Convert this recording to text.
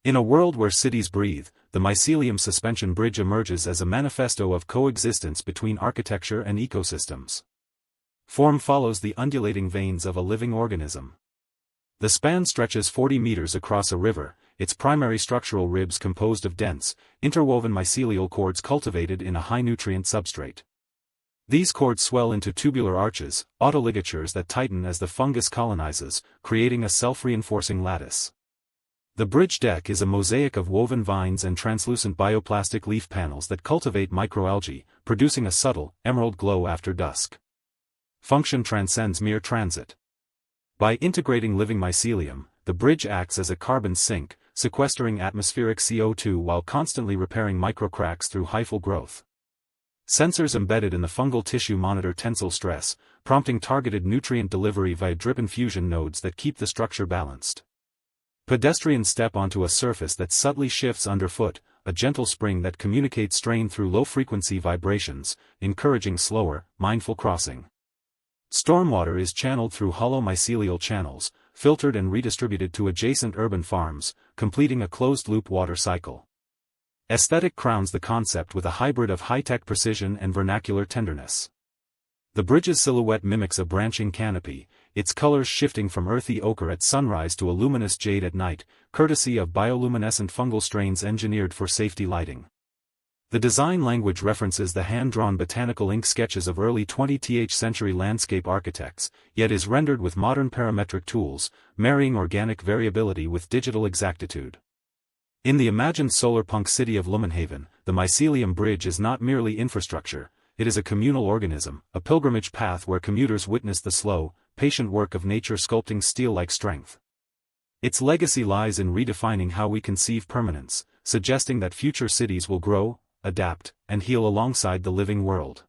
In a world where cities breathe, the Mycelium Suspension Bridge emerges as a manifesto of coexistence between architecture and ecosystems. Form follows the undulating veins of a living organism. The span stretches 40 meters across a river, its primary structural ribs composed of dense, interwoven mycelial cords cultivated in a high-nutrient substrate. These cords swell into tubular arches, autoligatures that tighten as the fungus colonizes, creating a self-reinforcing lattice. The bridge deck is a mosaic of woven vines and translucent bioplastic leaf panels that cultivate microalgae, producing a subtle, emerald glow after dusk. Function transcends mere transit. By integrating living mycelium, the bridge acts as a carbon sink, sequestering atmospheric CO2 while constantly repairing microcracks through hyphal growth. Sensors embedded in the fungal tissue monitor tensile stress, prompting targeted nutrient delivery via drip infusion nodes that keep the structure balanced. Pedestrian step onto a surface that subtly shifts underfoot, a gentle spring that communicates strain through low-frequency vibrations, encouraging slower, mindful crossing. Stormwater is channeled through hollow mycelial channels, filtered and redistributed to adjacent urban farms, completing a closed-loop water cycle. Aesthetic crowns the concept with a hybrid of high-tech precision and vernacular tenderness. The bridge's silhouette mimics a branching canopy, its colors shifting from earthy ochre at sunrise to a luminous jade at night, courtesy of bioluminescent fungal strains engineered for safety lighting. The design language references the hand-drawn botanical ink sketches of early 20th century landscape architects, yet is rendered with modern parametric tools, marrying organic variability with digital exactitude. In the imagined Solarpunk city of Lumenhaven, the Mycelium Bridge is not merely infrastructure, it is a communal organism, a pilgrimage path where commuters witness the slow, patient work of nature sculpting steel-like strength. Its legacy lies in redefining how we conceive permanence, suggesting that future cities will grow, adapt, and heal alongside the living world.